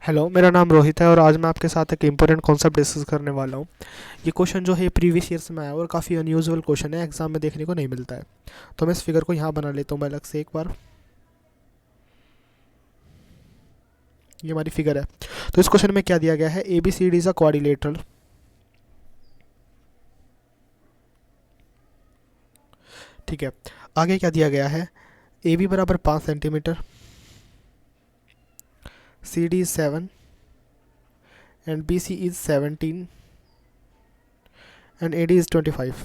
Hello, मेरा नाम रोहित है और आज मैं आपके साथ एक इम्पोर्टेंट कॉन्सेप्ट डिस्कस करने वाला हूँ। ये क्वेश्चन जो है प्रीवियस ईयर्स में आया और काफ़ी अनयूजुअल क्वेश्चन है, एग्जाम में देखने को नहीं मिलता है। तो मैं इस फिगर को यहाँ बना लेता हूँ मैं अलग से एक बार। ये हमारी फिगर है। तो इस क्वेश्चन में क्या दिया गया है, A B C D is a quadrilateral. ठीक है। आगे क्या दिया गया है, ए बी बराबर 5 centimetre, C D is 7 and B C is 17 and A D is 25।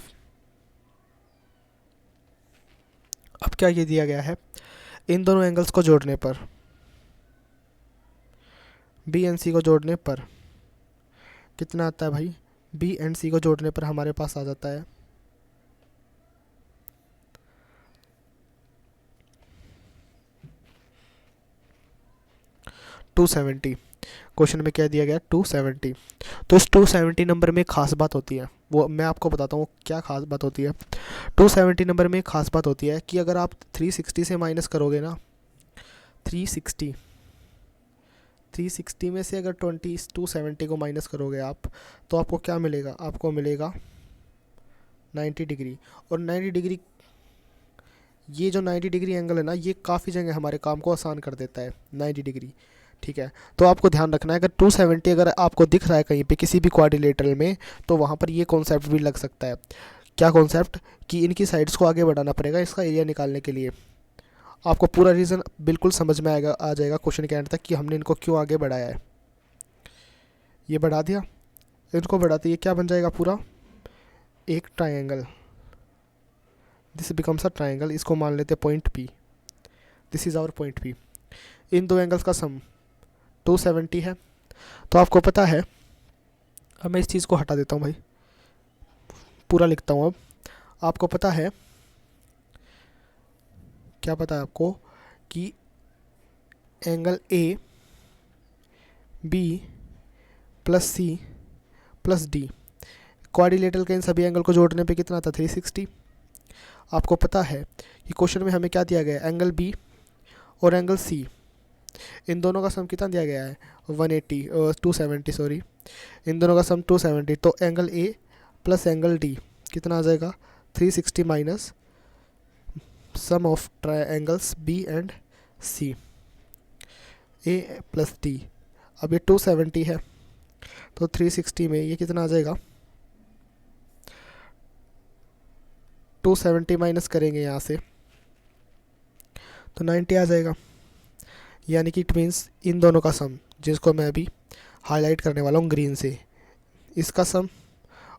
अब क्या ये दिया गया है, इन दोनों एंगल्स को जोड़ने पर, बी एंड सी को जोड़ने पर कितना आता है भाई, बी एंड सी को जोड़ने पर हमारे पास आ जाता है 270। क्वेश्चन में क्या दिया गया, 270। तो इस 270 नंबर में एक खास बात होती है, वो मैं आपको बताता हूँ क्या खास बात होती है। 270 नंबर में एक खास बात होती है कि अगर आप 360 से माइनस करोगे ना, 360 360 में से अगर 270 को माइनस करोगे आप, तो आपको क्या मिलेगा, आपको मिलेगा 90 डिग्री। और 90 डिग्री, ये जो 90 डिग्री एंगल है ना, ये काफ़ी जगह हमारे काम को आसान कर देता है 90 डिग्री। ठीक है। तो आपको ध्यान रखना है, अगर 270 अगर आपको दिख रहा है कहीं पे किसी भी क्वाड्रिलेटरल में, तो वहाँ पर ये कॉन्सेप्ट भी लग सकता है। क्या कॉन्सेप्ट, कि इनकी साइड्स को आगे बढ़ाना पड़ेगा इसका एरिया निकालने के लिए। आपको पूरा रीज़न बिल्कुल समझ में आएगा, आ जाएगा क्वेश्चन के एंड तक कि हमने इनको क्यों आगे बढ़ाया है। ये बढ़ा दिया, इनको बढ़ाते ये क्या बन जाएगा, पूरा एक triangle. This becomes a triangle, इसको मान लेते point P. This is our point P. इन दो एंगल्स का सम 270 है। तो आपको पता है, अब मैं इस चीज़ को हटा देता हूँ भाई, पूरा लिखता हूँ अब। आपको पता है, क्या पता है आपको, कि angle A B plus C plus D, quadrilateral के इन सभी एंगल को जोड़ने पे कितना था, 360। आपको पता है कि क्वेश्चन में हमें क्या दिया गया है, एंगल बी और एंगल सी, इन दोनों का सम कितना दिया गया है, 180 270 सॉरी, इन दोनों का सम 270। तो angle A plus angle D कितना आ जाएगा, 360 minus sum of triangles B and C, A plus D. अब ये 270 है, तो 360 में ये कितना आ जाएगा, 270 माइनस करेंगे यहाँ से तो 90 आ जाएगा। यानी कि इट मीन्स इन दोनों का सम, जिसको मैं अभी हाईलाइट करने वाला हूँ ग्रीन से, इसका सम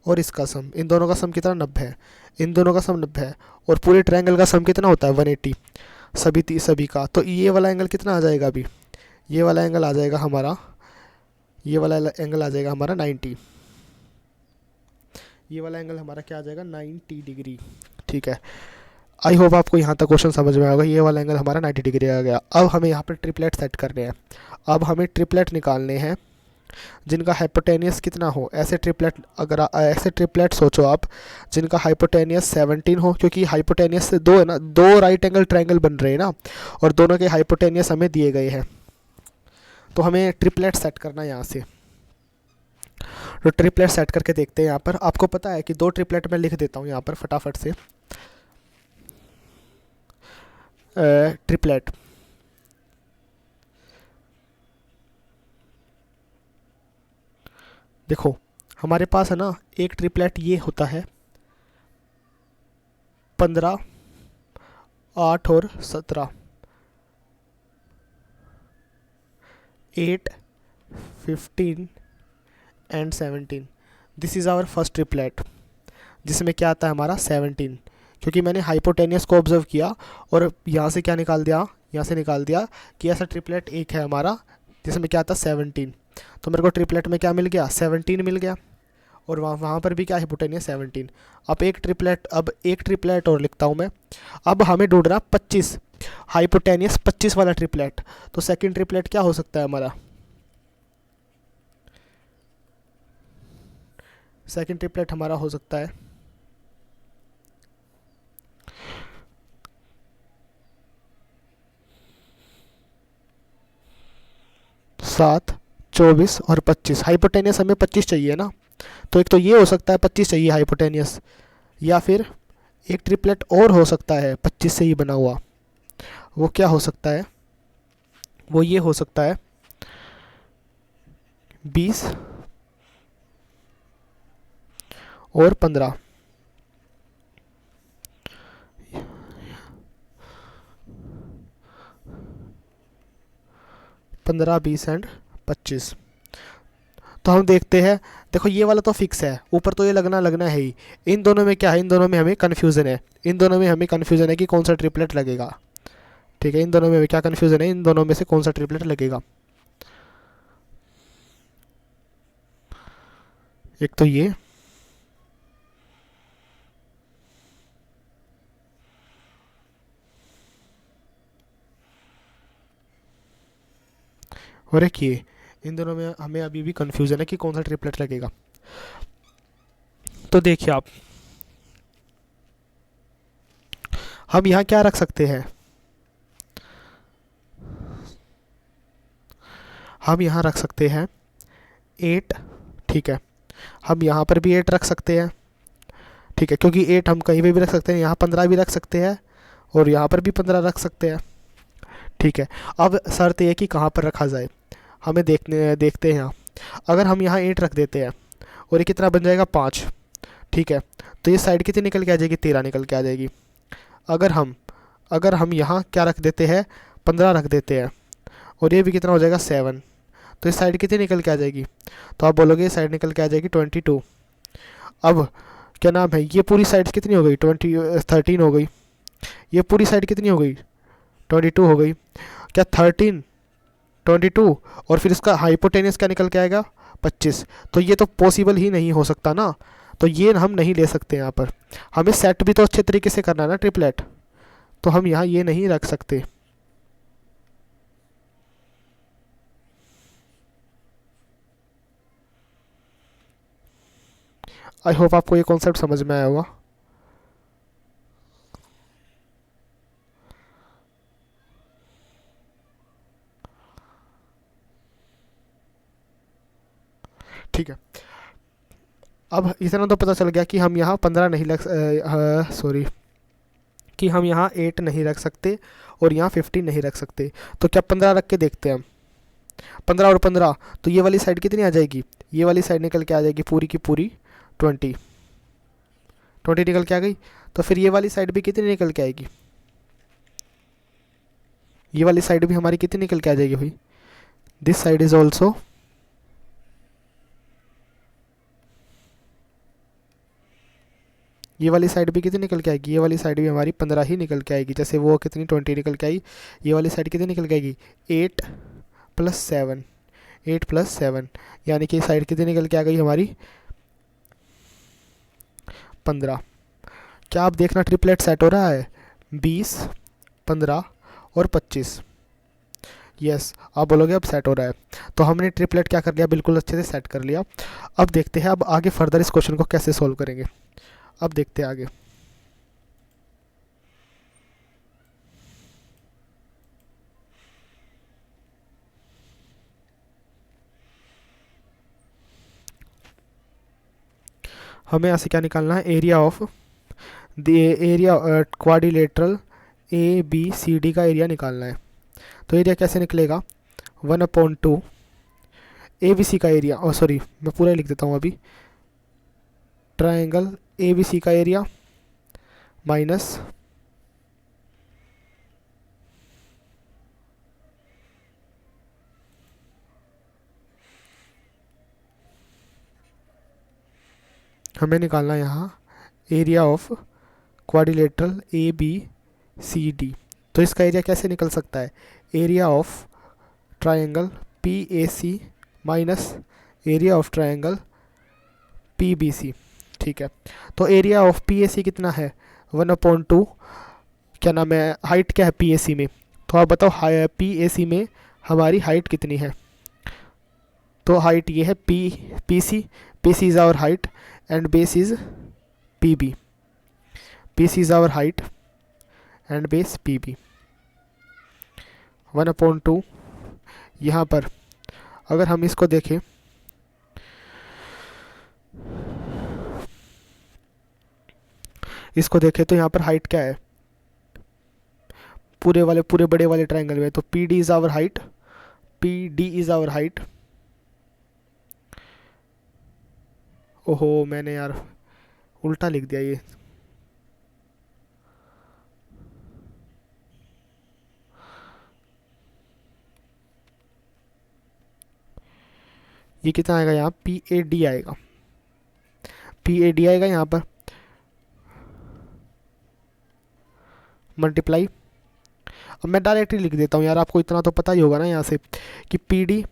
और इसका सम, इन दोनों का सम कितना, 90 है। इन दोनों का सम 90 है, और पूरे ट्रायंगल का सम कितना होता है, 180 सभी का। तो ये वाला एंगल कितना आ जाएगा अभी, ये वाला एंगल आ जाएगा हमारा, ये वाला एंगल आ जाएगा हमारा 90। ये वाला एंगल हमारा क्या आ जाएगा, 90 डिग्री। ठीक है। आई होप आपको यहाँ तक क्वेश्चन समझ में आएगा। ये वाला एंगल हमारा 90 डिग्री आ गया। अब हमें यहाँ पर ट्रिपलेट सेट करने हैं। अब हमें ट्रिपलेट निकालने हैं जिनका हाइपोटेनियस कितना हो। ऐसे ट्रिपलेट, अगर ऐसे ट्रिपलेट सोचो आप जिनका हाइपोटेनियस 17 हो, क्योंकि हाइपोटेनियस से दो है ना, दो राइट एंगल ट्रायंगल बन रहे हैं ना, और दोनों के हाइपोटेनियस हमें दिए गए हैं। तो हमें ट्रिपलेट सेट करना है यहाँ से। तो ट्रिपलेट सेट करके देखते हैं। यहाँ पर आपको पता है कि दो ट्रिपलेट मैं लिख देता हूँ यहाँ पर फटाफट से। ट्रिपलेट, देखो हमारे पास है ना, एक ट्रिपलेट ये होता है 15, 8 और 17, 8, 15 and 17। This is our first triplet, जिसमें क्या आता है हमारा 17, क्योंकि मैंने हाइपोटेनियस को ऑब्जर्व किया और यहाँ से क्या निकाल दिया, यहाँ से निकाल दिया कि ऐसा ट्रिपलेट एक है हमारा जिसमें क्या आता है 17। तो मेरे को ट्रिपलेट में क्या मिल गया, 17 मिल गया, और वहाँ वहाँ पर भी क्या हाइपोटेनियस 17। अब एक ट्रिपलेट और लिखता हूँ मैं। अब हमें ढूंढना 25, हाइपोटेनियस 25 वाला ट्रिपलेट। तो सेकंड ट्रिपलेट क्या हो सकता है हमारा, सेकंड ट्रिपलेट हमारा हो सकता है 7, 24 और 25। हाइपोटेनियस हमें 25 चाहिए ना, तो एक तो ये हो सकता है 25 चाहिए हाइपोटेनियस, या फिर एक ट्रिपलेट और हो सकता है 25 से ही बना हुआ। वो क्या हो सकता है? वो ये हो सकता है 20 और 15। 15, 20 एंड 25। तो हम देखते हैं, देखो ये वाला तो फिक्स है, ऊपर तो ये लगना लगना है ही। इन दोनों में क्या है? इन दोनों में हमें कन्फ्यूज़न है। इन दोनों में हमें कन्फ्यूज़न है कि कौन सा ट्रिपलेट लगेगा। ठीक है, इन दोनों में क्या कन्फ्यूज़न है? इन दोनों में से कौन सा ट्रिपलेट लगेगा? एक तो ये, और एक ये। इन दोनों में हमें अभी भी कन्फ्यूज़न है कि कौन सा ट्रिपलेट लगेगा। तो देखिए आप, हम यहाँ क्या रख सकते हैं? हम यहाँ रख सकते हैं 8। ठीक है, हम यहाँ पर भी 8 रख सकते हैं। ठीक है, क्योंकि 8 हम कहीं पे भी रख सकते हैं, यहाँ 15 भी रख सकते हैं और यहाँ पर भी 15 रख सकते हैं। ठीक है, अब शर्त ये कि कहाँ पर रखा जाए, हमें देखते हैं यहाँ। अगर हम यहाँ 8 रख देते हैं और ये कितना बन जाएगा? 5। ठीक है, तो ये साइड कितनी निकल के आ जाएगी? 13 निकल के आ जाएगी। अगर हम यहाँ क्या रख देते हैं? 15 रख देते हैं, और ये भी कितना हो जाएगा? 7। तो इस साइड कितनी निकल के आ जाएगी? तो आप बोलोगे साइड निकल के आ जाएगी 22। अब क्या नाम है, ये पूरी साइड कितनी हो गई? 13 हो गई। ये पूरी साइड कितनी हो गई? 22 हो गई। क्या 13, 22 और फिर इसका हाइपोटेनियस क्या निकल के आएगा? 25। तो ये तो पॉसिबल ही नहीं हो सकता ना, तो ये हम नहीं ले सकते यहाँ पर। हमें सेट भी तो अच्छे तरीके से करना है ना ट्रिपलेट, तो हम यहाँ ये नहीं रख सकते। आई होप आपको ये कॉन्सेप्ट समझ में आया होगा। ठीक है, अब इतना तो पता चल गया कि हम यहाँ 15 नहीं रख, सॉरी, कि हम यहाँ 8 नहीं रख सकते और यहाँ 15 नहीं रख सकते। तो क्या 15 रख के देखते हैं हम? 15 और 15, तो ये वाली साइड कितनी आ जाएगी? ये वाली साइड निकल के आ जाएगी पूरी की पूरी 20। 20 निकल के आ गई। तो फिर ये वाली साइड भी कितनी निकल के आएगी? ये वाली साइड भी हमारी कितनी निकल के आ जाएगी भाई? दिस साइड इज ऑल्सो, ये वाली साइड भी कितनी निकल के आएगी? ये वाली साइड भी हमारी 15 ही निकल के आएगी। जैसे वो कितनी 20 निकल के आई, ये वाली साइड कितनी निकल के आएगी? 8 + 7, 8 + 7, यानी कि साइड कितनी निकल के आ गई हमारी? 15। क्या आप देखना ट्रिपलेट सेट हो रहा है? 20, 15 और 25। यस, आप बोलोगे अब सेट हो रहा है। तो हमने ट्रिपलेट क्या कर लिया? बिल्कुल अच्छे से सेट कर लिया। अब देखते हैं अब आगे फर्दर इस क्वेश्चन को कैसे सोल्व करेंगे। अब देखते हैं आगे। हमें ऐसे क्या निकालना है? Area of the area quadrilateral ABCD का एरिया निकालना है। तो एरिया कैसे निकलेगा? 1/2 ABC का एरिया, और सॉरी मैं पूरा ही लिख देता हूँ अभी। ट्रायंगल ABC का एरिया माइनस हमें निकालना है यहाँ एरिया ऑफ क्वाड्रिलेटरल ABCD। तो इसका एरिया कैसे निकल सकता है? Area of triangle PAC minus area of triangle PBC। ठीक है, तो एरिया ऑफ PAC कितना है? 1/2। क्या नाम है, हाइट क्या है PAC में? तो आप बताओ PAC में हमारी हाइट कितनी है? तो हाइट ये है PC is our height and base is PB। PC is our height and base PB। 1/2 यहाँ पर अगर हम इसको देखें, तो यहाँ पर हाइट क्या है पूरे बड़े वाले ट्रायंगल में, तो P D is our height, P D is our height. ओहो, मैंने यार उल्टा लिख दिया ये कितना आएगा यहाँ, पी ए डी आएगा, पी ए डी आएगा यहाँ पर, मल्टीप्लाई। अब मैं डायरेक्टली लिख देता हूँ यार, आपको इतना तो पता ही होगा ना यहाँ से कि P D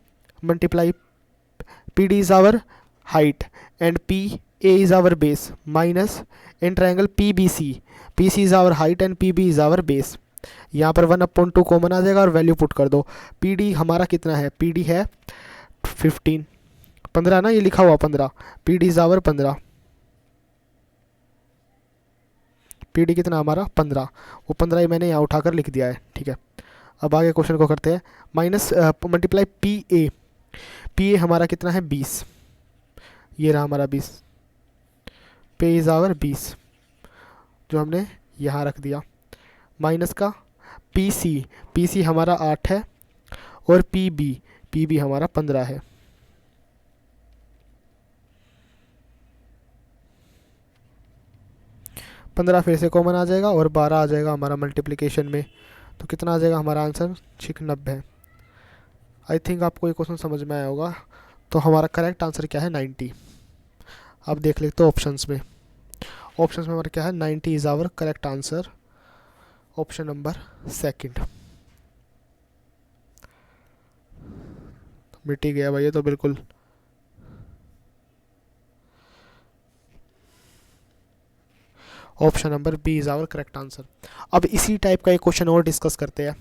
multiply, P D is our height and P A is our base, minus in triangle P C is our height and P B is our base. यहाँ पर 1/2 कॉमन आ जाएगा और वैल्यू पुट कर दो। P D हमारा कितना है, P D है 15, 15 ना, ये लिखा हुआ 15, P D is our 15, P D कितना हमारा 15, वो 15 ही मैंने यहाँ उठाकर लिख दिया है, ठीक है। अब आगे क्वेश्चन को करते हैं, माइनस मल्टीप्लाई पी ए हमारा कितना है 20, ये रहा हमारा 20, पे इज आवर 20 जो हमने यहाँ रख दिया, माइनस का पी सी हमारा 8 है और पी बी हमारा 15 है। पंद्रह फिर से कॉमन आ जाएगा और 12 आ जाएगा हमारा मल्टीप्लिकेशन में, तो कितना आ जाएगा हमारा आंसर 90। आई थिंक आपको ये क्वेश्चन समझ में आया होगा। तो हमारा करेक्ट आंसर क्या है 90। अब देख लेते हो ऑप्शंस में, हमारा क्या है 90 is our correct answer, option number second. मिट ही गया भाई ये तो बिल्कुल। Option number B is our correct answer. अब इसी टाइप का एक क्वेश्चन और डिस्कस करते हैं।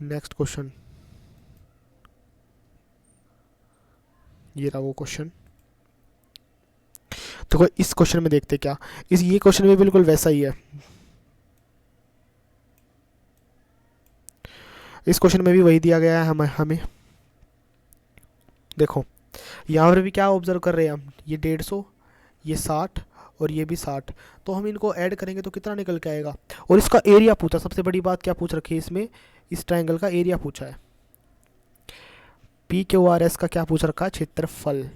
नेक्स्ट क्वेश्चन, ये रहा वो क्वेश्चन। तो इस क्वेश्चन में देखते क्या, ये क्वेश्चन भी बिल्कुल वैसा ही है। इस क्वेश्चन में भी वही दिया गया है हमें। देखो यहाँ पर भी क्या ऑब्जर्व कर रहे हैं हम, ये 150, ये 60 और ये भी 60, तो हम इनको ऐड करेंगे तो कितना निकल के आएगा। और इसका एरिया पूछा, सबसे बड़ी बात क्या पूछ रखी है इसमें, इस ट्रायंगल का एरिया पूछा है। पी क्यू आर एस का क्या पूछ रखा है, क्षेत्रफल,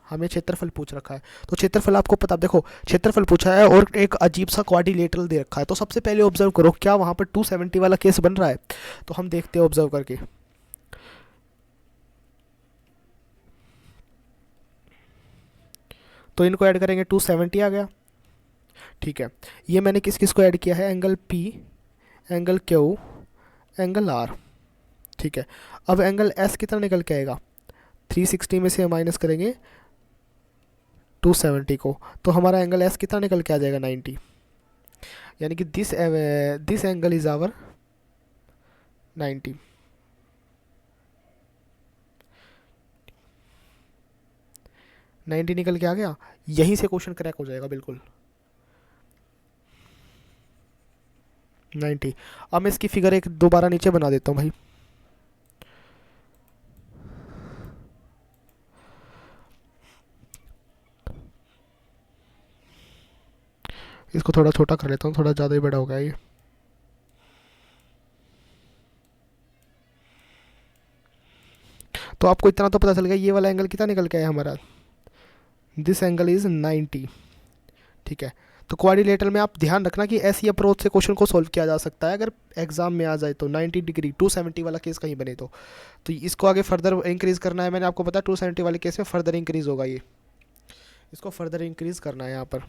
हमें क्षेत्रफल पूछ रखा है। तो क्षेत्रफल आपको पता, देखो क्षेत्रफल पूछा है और एक अजीब सा क्वाड्रिलेटरल दे रखा है, तो सबसे पहले ऑब्जर्व करो क्या वहाँ पर 270 वाला केस बन रहा है। तो हम देखते हैं ऑब्जर्व करके। तो इनको ऐड करेंगे 270 आ गया, ठीक है। ये मैंने किस किस को ऐड किया है, angle P, angle Q, angle R, ठीक है। अब एंगल एस कितना निकल के आएगा, 360 में से माइनस करेंगे 270 को, तो हमारा एंगल एस कितना निकल के आ जाएगा 90, यानी कि दिस एंगल इज आवर 90। निकल के आ गया, यहीं से क्वेश्चन क्रैक हो जाएगा बिल्कुल 90। अब मैं इसकी फिगर एक दोबारा नीचे बना देता हूँ भाई। इसको थोड़ा छोटा कर लेता हूँ, थोड़ा ज़्यादा ही बड़ा हो गया ये। तो आपको इतना तो पता चल गया, ये वाला एंगल कितना निकल के आया हमारा, दिस एंगल इज 90, ठीक है। तो क्वाड्रिलेटरल में आप ध्यान रखना कि ऐसी अप्रोच से क्वेश्चन को सॉल्व किया जा सकता है अगर एग्जाम में आ जाए तो 90 डिग्री 270 वाला केस कहीं बने तो इसको आगे फर्दर इंक्रीज करना है। मैंने आपको पता 270 वाले केस में फर्दर इंक्रीज होगा, ये इसको फर्दर इंक्रीज करना है यहाँ पर।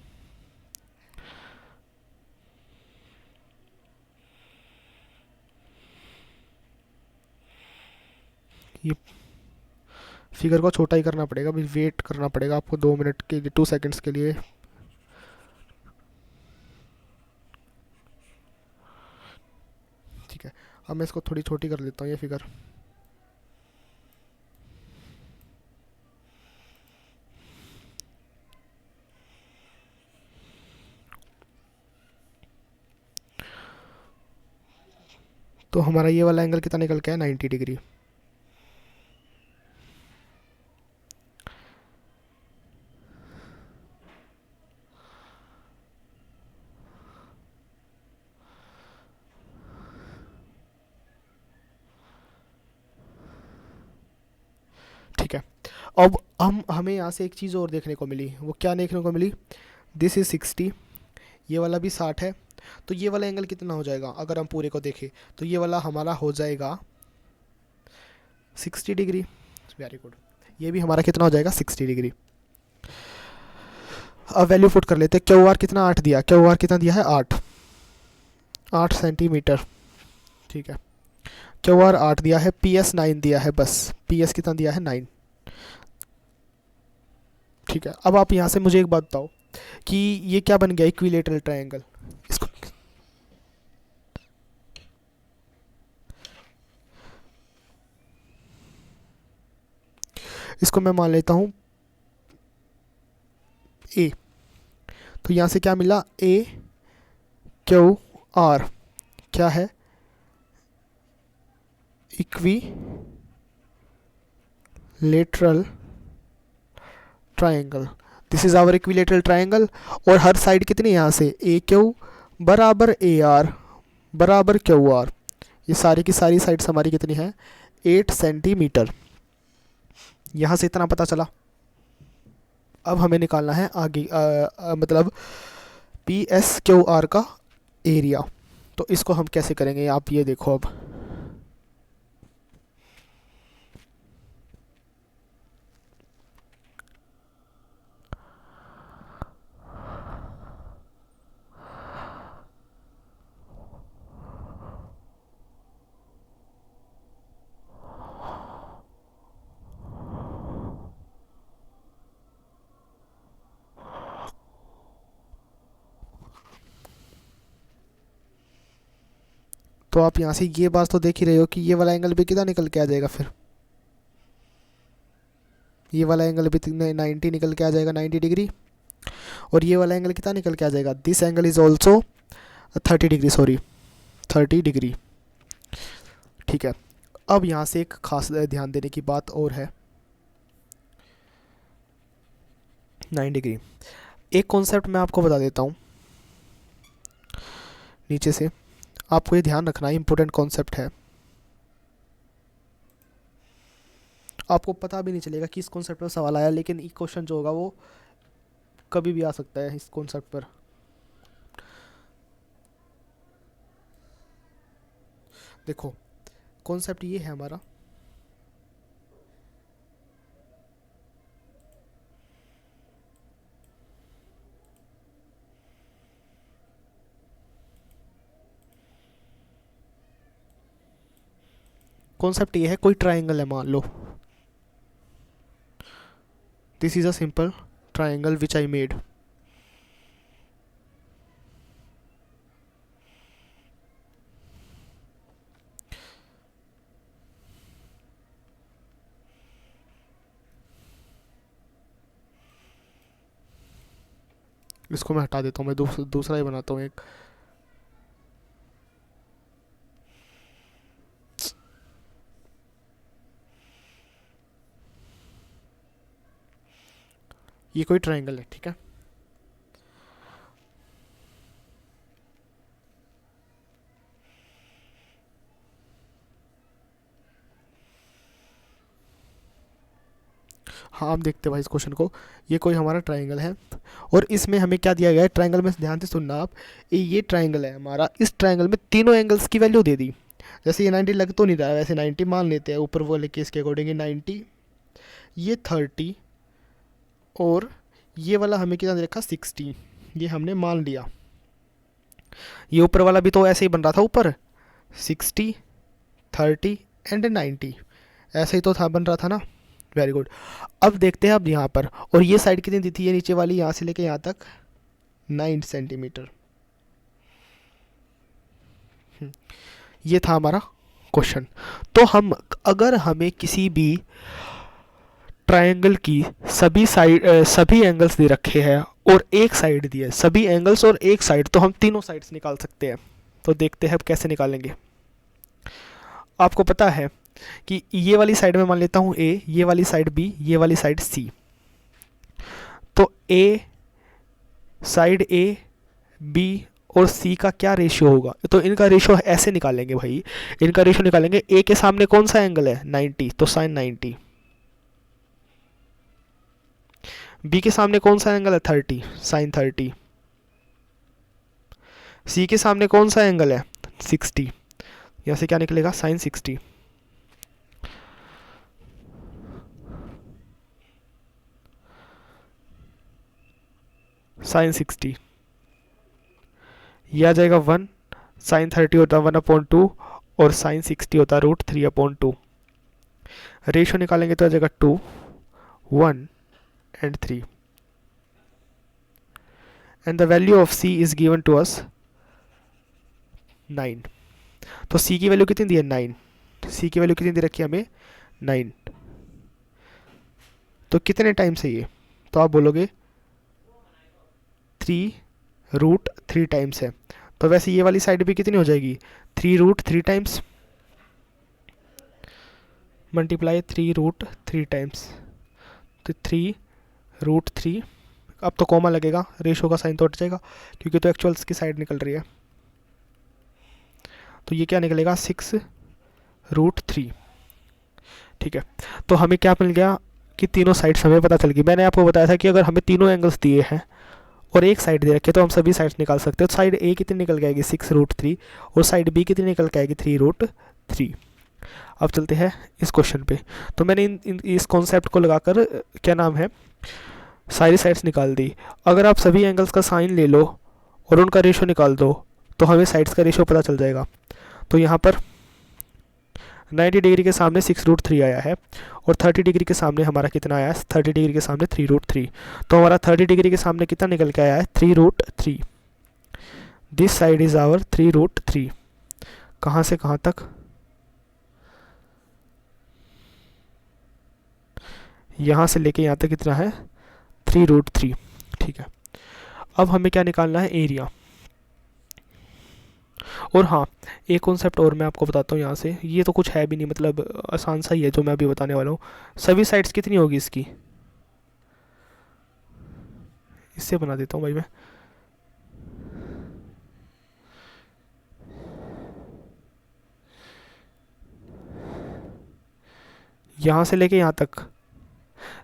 ये फिगर को छोटा ही करना पड़ेगा, अभी वेट करना पड़ेगा आपको 2 मिनट के लिए, 2 सेकंड्स के लिए। ठीक है, अब मैं इसको थोड़ी छोटी कर लेता हूँ ये फिगर। तो हमारा ये वाला एंगल कितना निकल के है, 90 डिग्री। ठीक है, अब हमें यहाँ से एक चीज़ और देखने को मिली, वो क्या देखने को मिली, दिस इज़ 60, ये वाला भी 60 है, तो ये वाला एंगल कितना हो जाएगा अगर हम पूरे को देखें, तो ये वाला हमारा हो जाएगा 60 डिग्री। वेरी गुड, ये भी हमारा कितना हो जाएगा, 60 डिग्री। अब वैल्यू पुट कर लेते हैं, क्यू आर कितना 8 दिया, क्यू आर कितना दिया है 8 सेंटीमीटर। ठीक है, क्यू आर 8 दिया है, पी एस 9 दिया है, बस पी एस कितना दिया है 9। ठीक है, अब आप यहाँ से मुझे एक बात बताओ कि ये क्या बन गया, इक्विलेटरल ट्रायंगल। इसको इसको मैं मान लेता हूँ ए, तो यहाँ से क्या मिला, ए क्यू आर क्या है, equilateral triangle. This is our equilateral triangle, और हर साइड कितनी यहाँ से, ए क्यू बराबर ए आर बराबर क्यू आर, ये सारी की सारी साइड्स हमारी कितनी है, 8 सेंटीमीटर। यहाँ से इतना पता चला। अब हमें निकालना है आगे मतलब पी एस क्यू आर का एरिया। तो इसको हम कैसे करेंगे, आप ये देखो। अब तो आप यहाँ से ये बात तो देख ही रहे हो कि ये वाला एंगल भी कितना निकल के आ जाएगा, फिर ये वाला एंगल भी 90 निकल के आ जाएगा, 90 डिग्री। और ये वाला एंगल कितना निकल के आ जाएगा, this angle is also 30 degree, sorry 30 degree. ठीक है, अब यहाँ से एक खास ध्यान देने की बात और है, 9 डिग्री। एक कॉन्सेप्ट मैं आपको बता देता हूँ नीचे से, आपको ये ध्यान रखना है, इंपॉर्टेंट कॉन्सेप्ट है। आपको पता भी नहीं चलेगा कि इस कॉन्सेप्ट पर सवाल आया, लेकिन ये क्वेश्चन जो होगा वो कभी भी आ सकता है इस कॉन्सेप्ट पर। देखो कॉन्सेप्ट ये है हमारा, कॉन्सेप्ट ये है, कोई ट्रायंगल है मान लो, this is a simple triangle which I made. इसको मैं हटा देता हूँ, मैं दूसरा ही बनाता हूँ एक। ये कोई ट्रायंगल है, ठीक है। हाँ आप देखते हैं भाई इस क्वेश्चन को, ये कोई हमारा ट्रायंगल है, और इसमें हमें क्या दिया गया है, ट्रायंगल में ध्यान से सुनना आप, ये ट्रायंगल है हमारा, इस ट्रायंगल में तीनों एंगल्स की वैल्यू दे दी। जैसे ये 90 लग तो नहीं रहा है, वैसे 90 मान लेते हैं, ऊपर वाले केस के अकॉर्डिंग 90, ये 30, और ये वाला हमें कितना दे रखा, 60, ये हमने मान लिया। ये ऊपर वाला भी तो ऐसे ही बन रहा था, ऊपर 60 30 एंड 90 ऐसे ही तो था, बन रहा था ना। Very good. अब देखते हैं अब यहाँ पर, और ये साइड कितनी दी थी, ये नीचे वाली यहाँ से लेके यहाँ तक 9 सेंटीमीटर। ये था हमारा क्वेश्चन। तो हम अगर हमें किसी भी ट्रायंगल की सभी एंगल्स दे रखे हैं और एक साइड दी है, सभी एंगल्स और एक साइड, तो हम तीनों साइड्स निकाल सकते हैं। तो देखते हैं अब कैसे निकालेंगे। आपको पता है कि ये वाली साइड में मान लेता हूँ ए, ये वाली साइड बी, ये वाली साइड सी। तो ए साइड ए, बी और सी का क्या रेशियो होगा? तो इनका रेशियो ऐसे निकालेंगे भाई, इनका रेशियो निकालेंगे। ए के सामने कौन सा एंगल है? 90, तो साइन 90। बी के सामने कौन सा एंगल है? 30, साइन 30। सी के सामने कौन सा एंगल है? 60, यहाँ से क्या निकलेगा? साइन 60। साइन 60 यह आ जाएगा 1, साइन 30 होता है 1/2 और साइन 60 होता है √3/2। रेशियो निकालेंगे तो आ जाएगा 2, 1 and 3 and the value of C is given to us 9। तो C की वैल्यू कितनी दी है? 9। C की वैल्यू कितनी दे रखी है हमें? 9। तो कितने टाइम्स है ये? तो आप बोलोगे 3√3 टाइम्स है। तो वैसे ये वाली साइड भी कितनी हो जाएगी? 3√3 टाइम्स मल्टीप्लाई 3√3 टाइम्स, तो 3√3। अब तो कॉमा लगेगा, रेशो का साइन तो हट जाएगा क्योंकि तो एक्चुअल्स की साइड निकल रही है। तो ये क्या निकलेगा? 6√3। ठीक है, तो हमें क्या मिल गया कि तीनों साइड्स हमें पता चल गई। मैंने आपको बताया था कि अगर हमें तीनों एंगल्स दिए हैं और एक साइड दे रखे तो हम सभी साइड्स निकाल सकते हैं। तो साइड ए कितनी निकल के आएगी? 6√3 और साइड बी कितनी निकल के आएगी? 3√3। अब चलते हैं इस क्वेश्चन पे। तो मैंने इस कॉन्सेप्ट को लगाकर क्या नाम है, सारी साइड्स निकाल दी। अगर आप सभी एंगल्स का साइन ले लो और उनका रेशो निकाल दो तो हमें साइड्स का रेशो पता चल जाएगा। तो यहाँ पर 90 डिग्री के सामने 6√3 आया है और 30 डिग्री के सामने हमारा कितना आया है? 30 डिग्री के सामने 3√3। तो हमारा 30 डिग्री के सामने कितना निकल के आया है? 3√3। This side is our 3√3। कहाँ से कहाँ तक? यहाँ से लेके यहाँ तक कितना है? 3√3। ठीक है, अब हमें क्या निकालना है? एरिया। और हाँ, एक कॉन्सेप्ट और मैं आपको बताता हूँ यहाँ से, ये तो कुछ है भी नहीं, मतलब आसान सा ही है जो मैं अभी बताने वाला हूँ। सभी साइड्स कितनी होगी इसकी? इससे बना देता हूँ भाई मैं। यहाँ से लेके यहाँ तक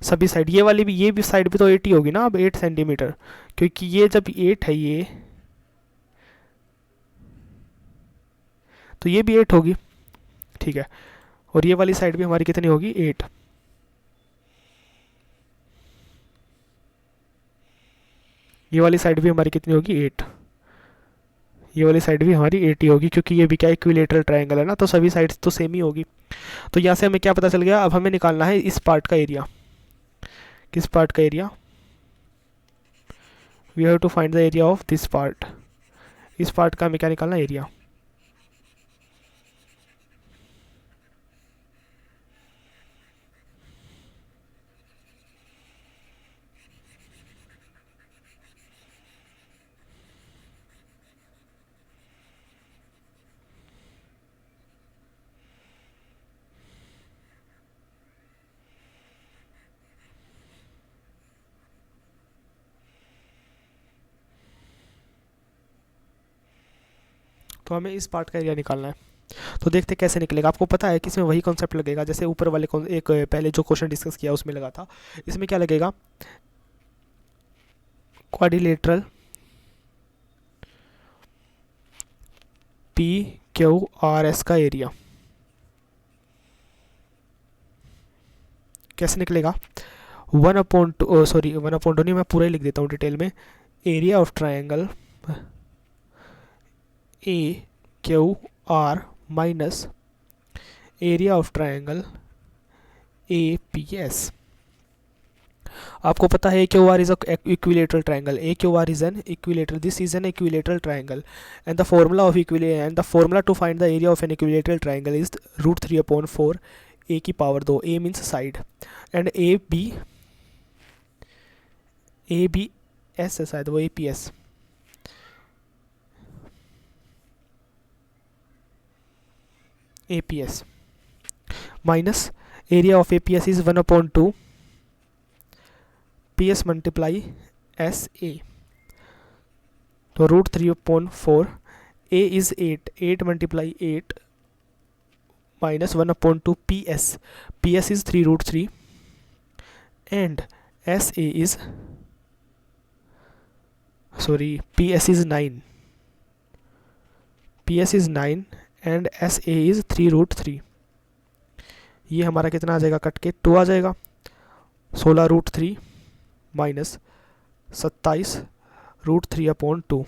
सभी साइड, ये वाली भी, ये भी साइड भी तो 8 ही होगी ना अब, 8 सेंटीमीटर, क्योंकि ये जब 8 है ये, तो ये भी 8 होगी। ठीक है, और ये वाली साइड भी हमारी कितनी होगी? 8। ये वाली साइड भी हमारी कितनी होगी? 8। ये वाली साइड भी हमारी 8 ही होगी क्योंकि ये भी क्या इक्विलेटरल ट्रायंगल है ना, तो सभी साइड्स तो सेम ही होगी। तो यहाँ से हमें क्या पता चल गया? अब हमें निकालना है इस पार्ट का एरिया। किस पार्ट का area? We have to find the area of this part. इस पार्ट का हमें क्या निकालना है? एरिया। तो हमें इस पार्ट का एरिया निकालना है। तो देखते कैसे निकलेगा। आपको पता है कि इसमें वही कॉन्सेप्ट लगेगा जैसे ऊपर वाले एक पहले जो क्वेश्चन डिस्कस किया उसमें लगा था। इसमें क्या लगेगा? क्वाड्रिलेटरल PQRS का एरिया कैसे निकलेगा? 1/2, सॉरी 1/2 नहीं, मैं पूरा ही लिख देता हूँ डिटेल में। Area of triangle AQR minus area of triangle APS। आपको पता है AQR is a equilateral triangle. AQR is an equilateral. This is an equilateral triangle, and the formula to find the area of an equilateral triangle is √3/4. A की power 2, A means side, and ABS है शायद वो, APS। APS minus area of APS is 1/2 PS multiply SA, तो √3/4, A is 8, 8 multiply 8 minus 1/2 PS, PS is 3√3 and SA is PS is 9, PS is 9 and SA is 3√3। ये हमारा कितना आ जाएगा, cut के 2 आ जाएगा। 16√3 माइनस 27√3/2,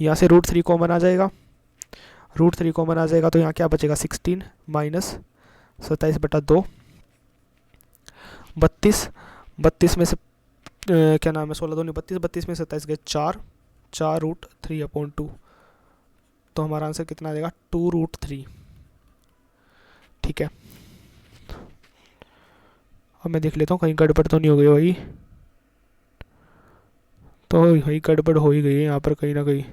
यहाँ से √3 कॉमन आ जाएगा, √3 कॉमन आ जाएगा तो यहाँ क्या बचेगा 16 माइनस 27/2, 32 में से क्या नाम है 16 2 32, 32 में 27 गए 4 √3/2, तो हमारा आंसर कितना आ जाएगा 2√3। ठीक है, अब मैं देख लेता हूँ कहीं गड़बड़ तो नहीं हो गई भाई, तो वही गड़बड़ हो ही गई है यहाँ पर कहीं ना कहीं।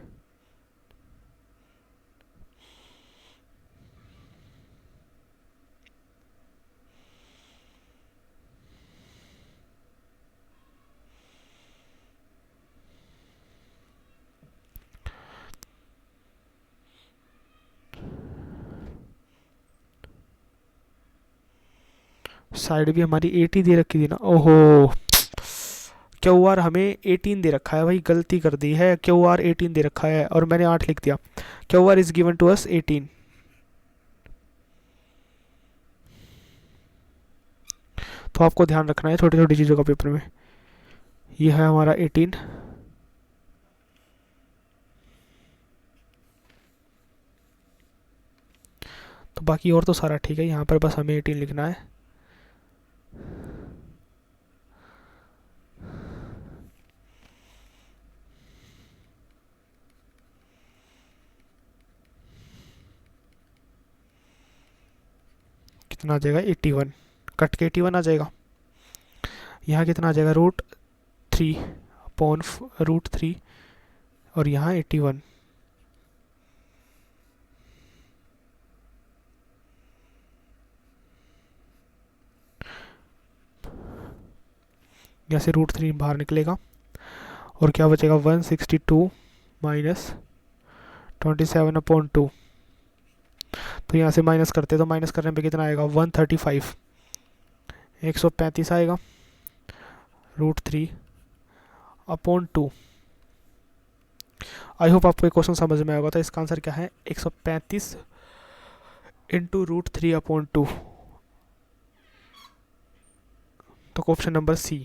साइड भी हमारी 80 दे रखी थी ना, ओहो QR हमें 18 दे रखा है भाई, गलती कर दी है, QR 18 दे रखा है और मैंने 8 लिख दिया। QR is given to us 18, तो आपको ध्यान रखना है छोटी छोटी चीज़ों का पेपर में। ये है हमारा 18, तो बाकी और तो सारा ठीक है, यहाँ पर बस हमें 18 लिखना है। कितना आ जाएगा 81, कट के 81 आ जाएगा। यहाँ कितना आ जाएगा √3/√3 और यहाँ 81, यहाँ से √3 बाहर निकलेगा और क्या बचेगा 162 माइनस 27/2, तो यहाँ से माइनस करते तो माइनस करने पे कितना आएगा 135, 135 आएगा √3/2। आई होप आपको ये क्वेश्चन समझ में आएगा। तो इसका आंसर क्या है 135 इंटू √3/2, तो ऑप्शन नंबर C।